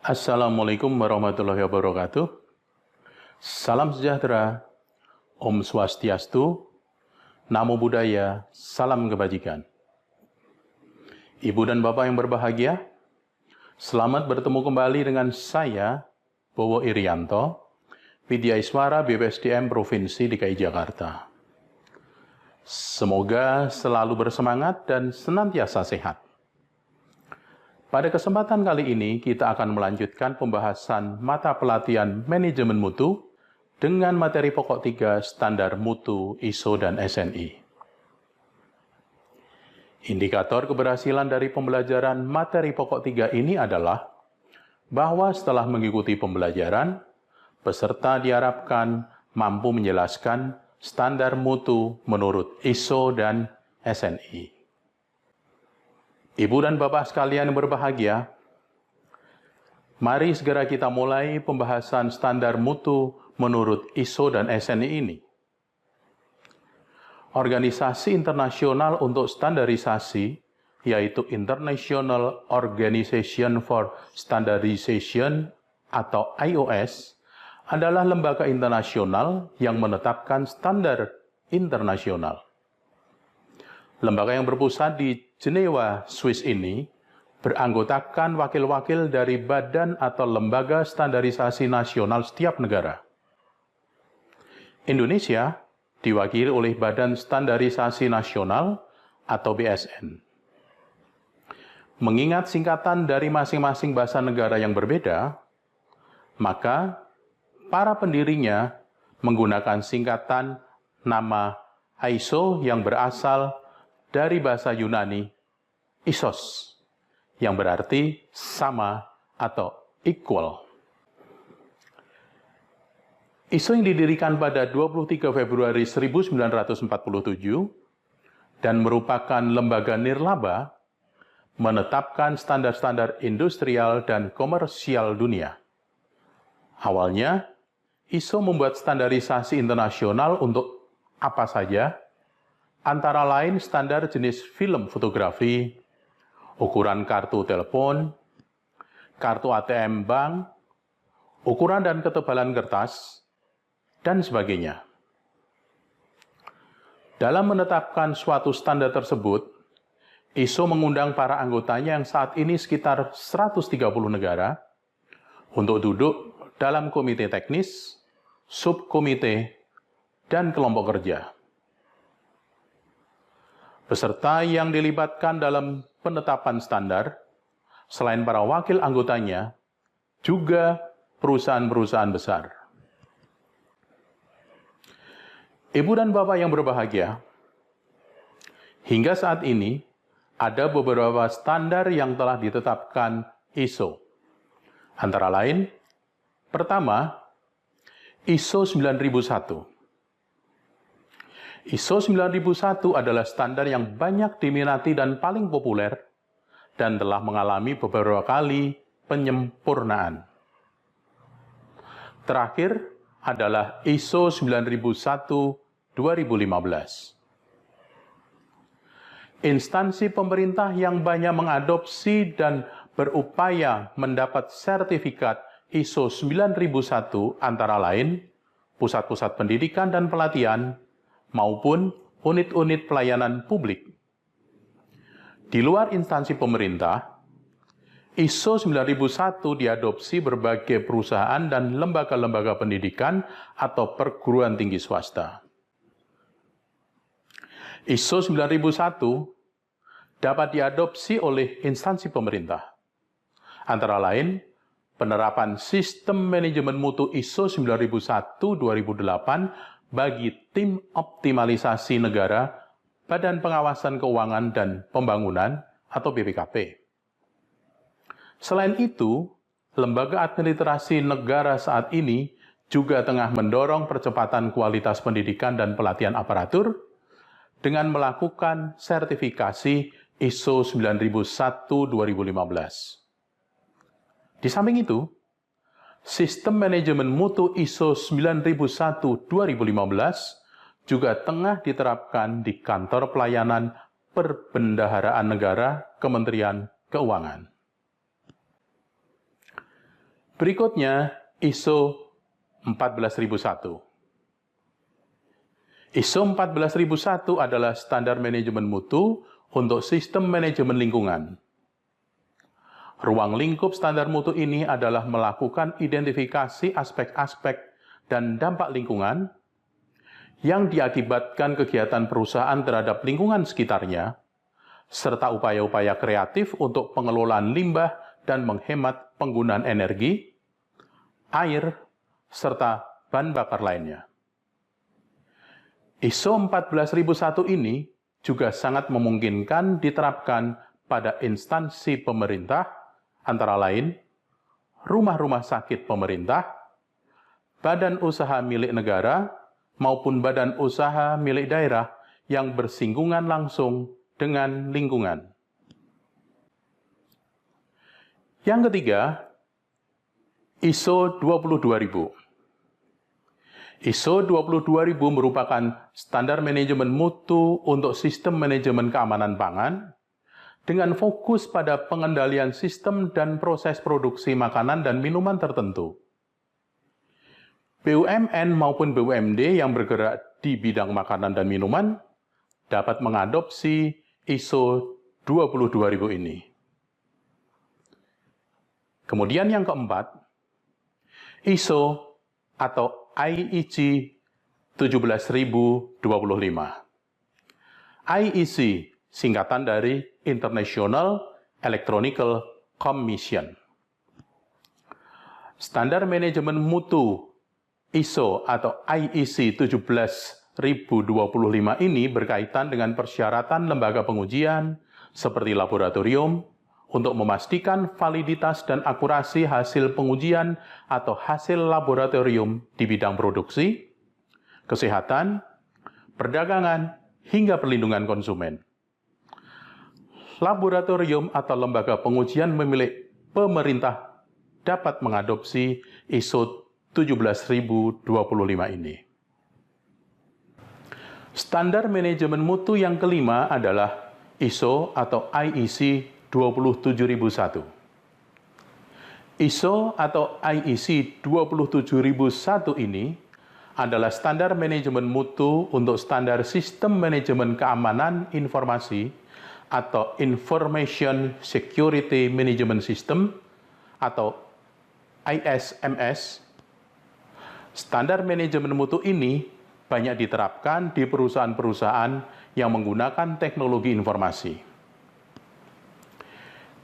Assalamualaikum warahmatullahi wabarakatuh. Salam sejahtera, Om Swastiastu, Namo Buddhaya, salam kebajikan. Ibu dan Bapak yang berbahagia, selamat bertemu kembali dengan saya, Bowo Irianto, Widyaiswara BPSDM Provinsi DKI Jakarta. Semoga selalu bersemangat dan senantiasa sehat. Pada kesempatan kali ini, kita akan melanjutkan pembahasan mata pelatihan manajemen mutu dengan materi pokok 3 standar mutu ISO dan SNI. Indikator keberhasilan dari pembelajaran materi pokok 3 ini adalah bahwa setelah mengikuti pembelajaran, peserta diharapkan mampu menjelaskan standar mutu menurut ISO dan SNI. Ibu dan Bapak sekalian yang berbahagia, mari segera kita mulai pembahasan standar mutu menurut ISO dan SNI ini. Organisasi internasional untuk standarisasi, yaitu International Organization for Standardization atau IOS, adalah lembaga internasional yang menetapkan standar internasional. Lembaga yang berpusat di Jenewa, Swiss ini beranggotakan wakil-wakil dari badan atau lembaga standarisasi nasional setiap negara. Indonesia diwakili oleh Badan Standarisasi Nasional atau BSN. Mengingat singkatan dari masing-masing bahasa negara yang berbeda, maka para pendirinya menggunakan singkatan nama ISO yang berasal dari bahasa Yunani, isos, yang berarti sama atau equal. ISO yang didirikan pada 23 Februari 1947 dan merupakan lembaga nirlaba, menetapkan standar-standar industrial dan komersial dunia. Awalnya, ISO membuat standarisasi internasional untuk apa saja, antara lain standar jenis film fotografi, ukuran kartu telepon, kartu ATM bank, ukuran dan ketebalan kertas, dan sebagainya. Dalam menetapkan suatu standar tersebut, ISO mengundang para anggotanya yang saat ini sekitar 130 negara untuk duduk dalam komite teknis, subkomite, dan kelompok kerja. Peserta yang dilibatkan dalam penetapan standar, selain para wakil anggotanya, juga perusahaan-perusahaan besar. Ibu dan Bapak yang berbahagia, hingga saat ini ada beberapa standar yang telah ditetapkan ISO. Antara lain, pertama, ISO 9001. ISO 9001 adalah standar yang banyak diminati dan paling populer dan telah mengalami beberapa kali penyempurnaan. Terakhir adalah ISO 9001-2015. Instansi pemerintah yang banyak mengadopsi dan berupaya mendapat sertifikat ISO 9001 antara lain pusat-pusat pendidikan dan pelatihan, maupun unit-unit pelayanan publik. Di luar instansi pemerintah, ISO 9001 diadopsi berbagai perusahaan dan lembaga-lembaga pendidikan atau perguruan tinggi swasta. ISO 9001 dapat diadopsi oleh instansi pemerintah, antara lain penerapan sistem manajemen mutu ISO 9001-2008 bagi tim optimalisasi negara, Badan Pengawasan Keuangan dan Pembangunan atau BPKP. Selain itu, lembaga administrasi negara saat ini juga tengah mendorong percepatan kualitas pendidikan dan pelatihan aparatur dengan melakukan sertifikasi ISO 9001-2015. Di samping itu, Sistem Manajemen Mutu ISO 9001-2015 juga tengah diterapkan di Kantor Pelayanan Perbendaharaan Negara Kementerian Keuangan. Berikutnya, ISO 14001. ISO 14001 adalah standar manajemen mutu untuk sistem manajemen lingkungan. Ruang lingkup standar mutu ini adalah melakukan identifikasi aspek-aspek dan dampak lingkungan yang diakibatkan kegiatan perusahaan terhadap lingkungan sekitarnya, serta upaya-upaya kreatif untuk pengelolaan limbah dan menghemat penggunaan energi, air, serta bahan bakar lainnya. ISO 14001 ini juga sangat memungkinkan diterapkan pada instansi pemerintah, antara lain rumah-rumah sakit pemerintah, badan usaha milik negara, maupun badan usaha milik daerah yang bersinggungan langsung dengan lingkungan. Yang ketiga, ISO 22000. ISO 22000 merupakan standar manajemen mutu untuk sistem manajemen keamanan pangan dengan fokus pada pengendalian sistem dan proses produksi makanan dan minuman tertentu. BUMN maupun BUMD yang bergerak di bidang makanan dan minuman dapat mengadopsi ISO 22000 ini. Kemudian yang keempat, ISO atau IEC 17025. IEC singkatan dari International Electronical Commission. Standar manajemen mutu ISO atau IEC 17025 ini berkaitan dengan persyaratan lembaga pengujian seperti laboratorium untuk memastikan validitas dan akurasi hasil pengujian atau hasil laboratorium di bidang produksi, kesehatan, perdagangan, hingga perlindungan konsumen. Laboratorium atau lembaga pengujian milik pemerintah dapat mengadopsi ISO 17025 ini. Standar manajemen mutu yang kelima adalah ISO atau IEC 27001. ISO atau IEC 27001 ini adalah standar manajemen mutu untuk standar sistem manajemen keamanan informasi atau Information Security Management System atau ISMS. Standar manajemen mutu ini banyak diterapkan di perusahaan-perusahaan yang menggunakan teknologi informasi.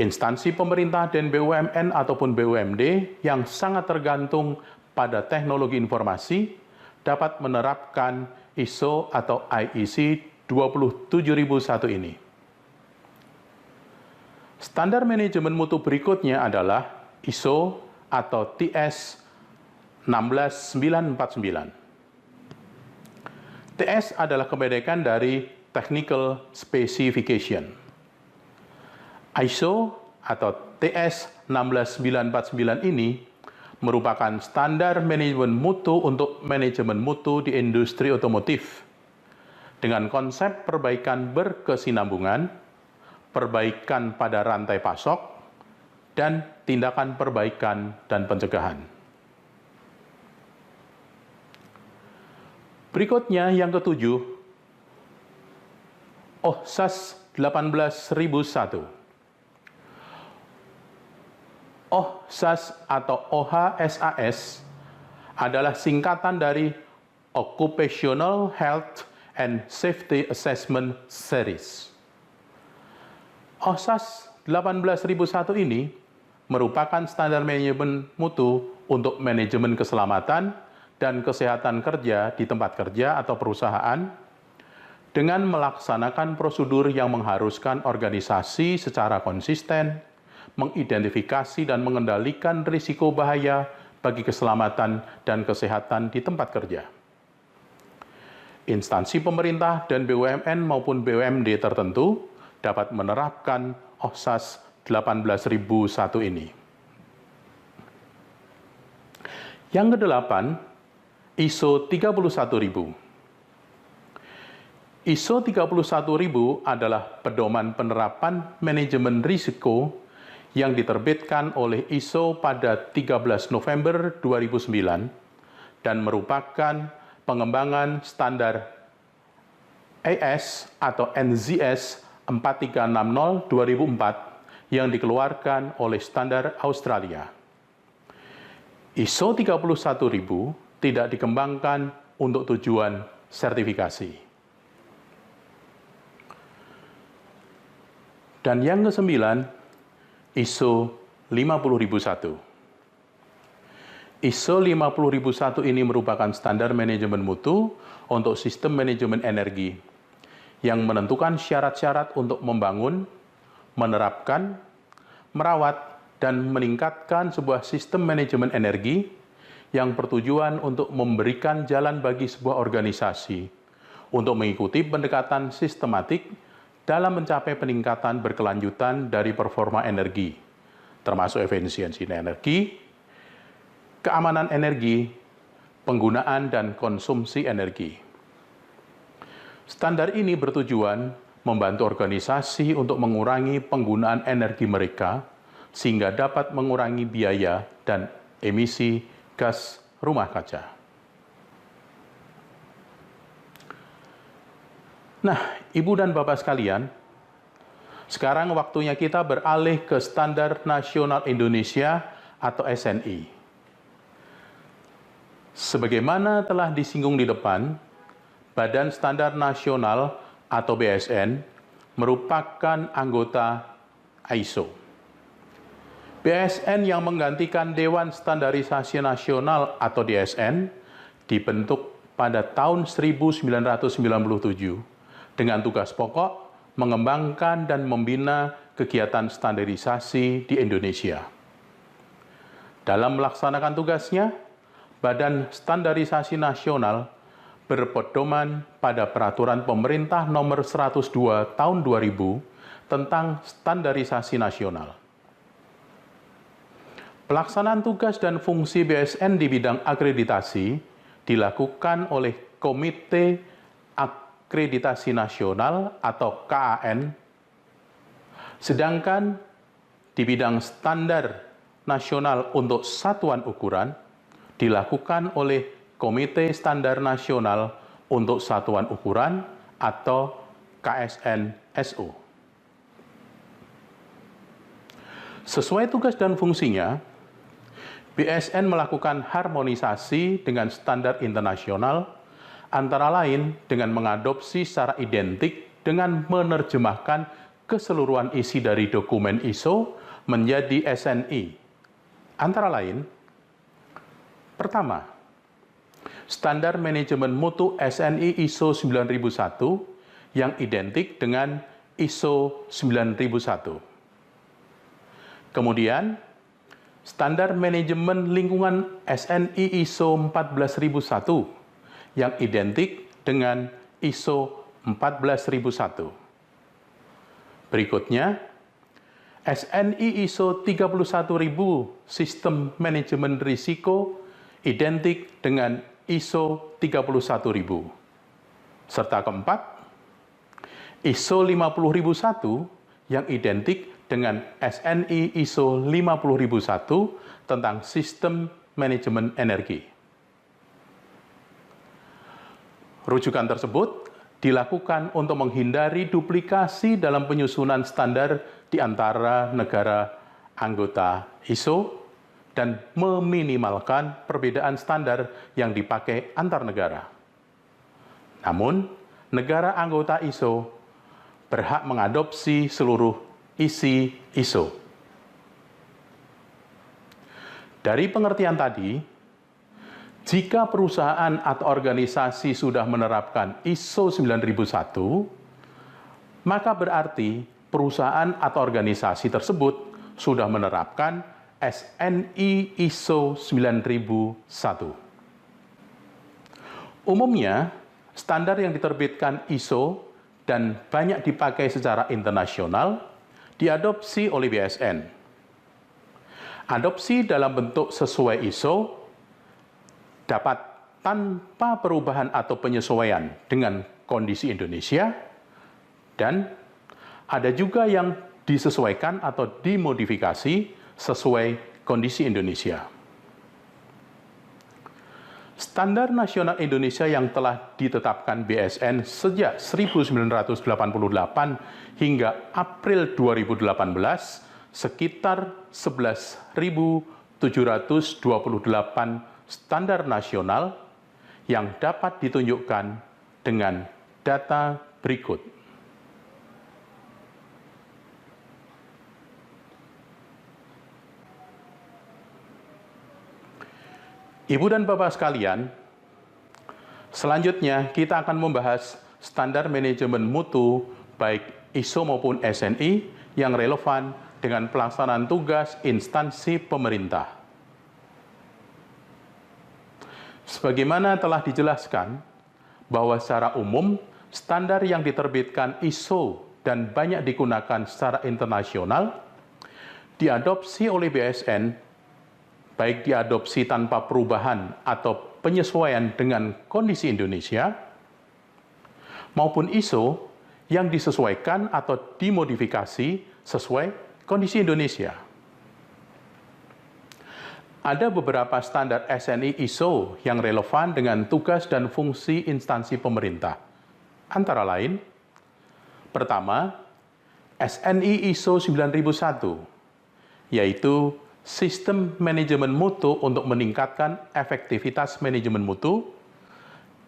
Instansi pemerintah dan BUMN ataupun BUMD yang sangat tergantung pada teknologi informasi dapat menerapkan ISO atau IEC 27001 ini. Standar manajemen mutu berikutnya adalah ISO atau TS 16949. TS adalah kependekan dari Technical Specification. ISO atau TS 16949 ini merupakan standar manajemen mutu untuk manajemen mutu di industri otomotif dengan konsep perbaikan berkesinambungan, perbaikan pada rantai pasok, dan tindakan perbaikan dan pencegahan. Berikutnya yang ketujuh, OHSAS 18001. OHSAS atau OHSAS adalah singkatan dari Occupational Health and Safety Assessment Series. OHSAS 18001 ini merupakan standar manajemen mutu untuk manajemen keselamatan dan kesehatan kerja di tempat kerja atau perusahaan dengan melaksanakan prosedur yang mengharuskan organisasi secara konsisten mengidentifikasi dan mengendalikan risiko bahaya bagi keselamatan dan kesehatan di tempat kerja. Instansi pemerintah dan BUMN maupun BUMD tertentu dapat menerapkan OHSAS 18001 ini. Yang kedelapan, ISO 31000. ISO 31000 adalah pedoman penerapan manajemen risiko yang diterbitkan oleh ISO pada 13 November 2009 dan merupakan pengembangan standar AS atau NZS 4360 2004 yang dikeluarkan oleh Standar Australia. ISO 31000 tidak dikembangkan untuk tujuan sertifikasi. Dan yang kesembilan, ISO 50001. ISO 50001 ini merupakan standar manajemen mutu untuk sistem manajemen energi yang menentukan syarat-syarat untuk membangun, menerapkan, merawat, dan meningkatkan sebuah sistem manajemen energi yang bertujuan untuk memberikan jalan bagi sebuah organisasi untuk mengikuti pendekatan sistematik dalam mencapai peningkatan berkelanjutan dari performa energi, termasuk efisiensi energi, keamanan energi, penggunaan dan konsumsi energi. Standar ini bertujuan membantu organisasi untuk mengurangi penggunaan energi mereka sehingga dapat mengurangi biaya dan emisi gas rumah kaca. Nah, Ibu dan Bapak sekalian, sekarang waktunya kita beralih ke Standar Nasional Indonesia atau SNI. Sebagaimana telah disinggung di depan, Badan Standar Nasional atau BSN merupakan anggota ISO. BSN yang menggantikan Dewan Standarisasi Nasional atau DSN dibentuk pada tahun 1997 dengan tugas pokok mengembangkan dan membina kegiatan standarisasi di Indonesia. Dalam melaksanakan tugasnya, Badan Standarisasi Nasional berpedoman pada Peraturan Pemerintah Nomor 102 Tahun 2000 tentang Standarisasi Nasional. Pelaksanaan tugas dan fungsi BSN di bidang akreditasi dilakukan oleh Komite Akreditasi Nasional atau KAN, sedangkan di bidang standar nasional untuk satuan ukuran dilakukan oleh Komite Standar Nasional untuk Satuan Ukuran atau KSNSU. Sesuai tugas dan fungsinya, BSN melakukan harmonisasi dengan standar internasional, antara lain dengan mengadopsi secara identik dengan menerjemahkan keseluruhan isi dari dokumen ISO menjadi SNI. Antara lain, pertama, standar manajemen mutu SNI ISO 9001 yang identik dengan ISO 9001. Kemudian, standar manajemen lingkungan SNI ISO 14001 yang identik dengan ISO 14001. Berikutnya, SNI ISO 31000 Sistem Manajemen Risiko identik dengan ISO 31000. Serta keempat, ISO 50001 yang identik dengan SNI ISO 50001 tentang sistem manajemen energi. Rujukan tersebut dilakukan untuk menghindari duplikasi dalam penyusunan standar di antara negara anggota ISO dan meminimalkan perbedaan standar yang dipakai antar negara. Namun, negara anggota ISO berhak mengadopsi seluruh isi ISO. Dari pengertian tadi, jika perusahaan atau organisasi sudah menerapkan ISO 9001, maka berarti perusahaan atau organisasi tersebut sudah menerapkan SNI ISO 9001. Umumnya, standar yang diterbitkan ISO dan banyak dipakai secara internasional diadopsi oleh BSN. Adopsi dalam bentuk sesuai ISO dapat tanpa perubahan atau penyesuaian dengan kondisi Indonesia, dan ada juga yang disesuaikan atau dimodifikasi sesuai kondisi Indonesia. Standar nasional Indonesia yang telah ditetapkan BSN sejak 1988 hingga April 2018 sekitar 11.728 standar nasional yang dapat ditunjukkan dengan data berikut. Ibu dan Bapak sekalian, selanjutnya kita akan membahas standar manajemen mutu baik ISO maupun SNI yang relevan dengan pelaksanaan tugas instansi pemerintah. Sebagaimana telah dijelaskan bahwa secara umum standar yang diterbitkan ISO dan banyak digunakan secara internasional diadopsi oleh BSN baik diadopsi tanpa perubahan atau penyesuaian dengan kondisi Indonesia, maupun ISO yang disesuaikan atau dimodifikasi sesuai kondisi Indonesia. Ada beberapa standar SNI ISO yang relevan dengan tugas dan fungsi instansi pemerintah. Antara lain, pertama, SNI ISO 9001, yaitu Sistem Manajemen Mutu untuk meningkatkan efektivitas manajemen mutu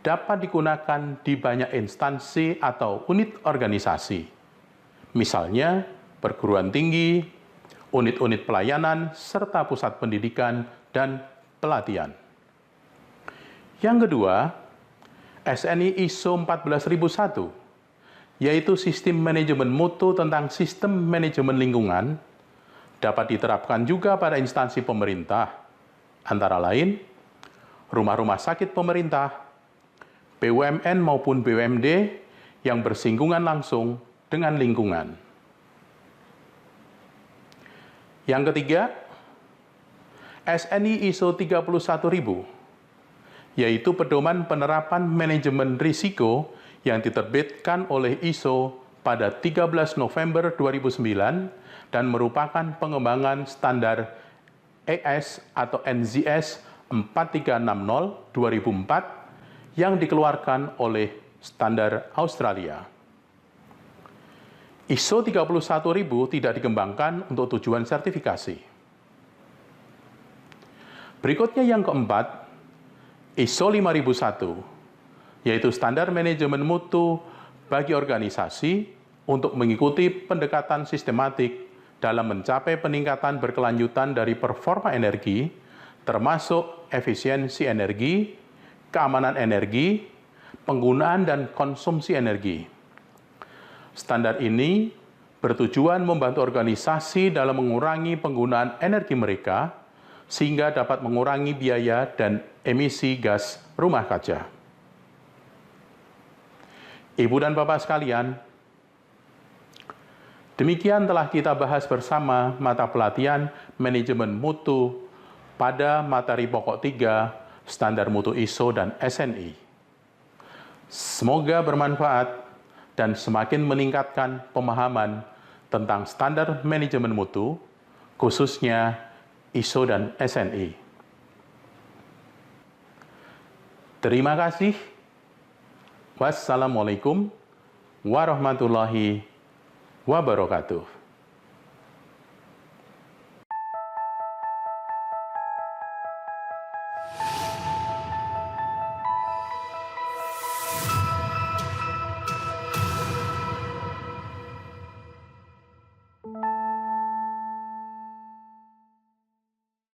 dapat digunakan di banyak instansi atau unit organisasi, misalnya perguruan tinggi, unit-unit pelayanan, serta pusat pendidikan dan pelatihan. Yang kedua, SNI ISO 14001, yaitu Sistem Manajemen Mutu tentang Sistem Manajemen Lingkungan, dapat diterapkan juga pada instansi pemerintah, antara lain rumah-rumah sakit pemerintah, BUMN maupun BUMD yang bersinggungan langsung dengan lingkungan. Yang ketiga, SNI ISO 31000, yaitu pedoman penerapan manajemen risiko yang diterbitkan oleh ISO pada 13 November 2009 dan merupakan pengembangan standar ES atau NZS 4360/2004 yang dikeluarkan oleh Standar Australia. ISO 31000 tidak dikembangkan untuk tujuan sertifikasi. Berikutnya yang keempat, ISO 5001, yaitu standar manajemen mutu bagi organisasi untuk mengikuti pendekatan sistematik dalam mencapai peningkatan berkelanjutan dari performa energi, termasuk efisiensi energi, keamanan energi, penggunaan dan konsumsi energi. Standar ini bertujuan membantu organisasi dalam mengurangi penggunaan energi mereka, sehingga dapat mengurangi biaya dan emisi gas rumah kaca. Ibu dan Bapak sekalian, demikian telah kita bahas bersama mata pelatihan manajemen mutu pada materi pokok 3, standar mutu ISO dan SNI. Semoga bermanfaat dan semakin meningkatkan pemahaman tentang standar manajemen mutu, khususnya ISO dan SNI. Terima kasih. Wassalamualaikum warahmatullahi wabarakatuh.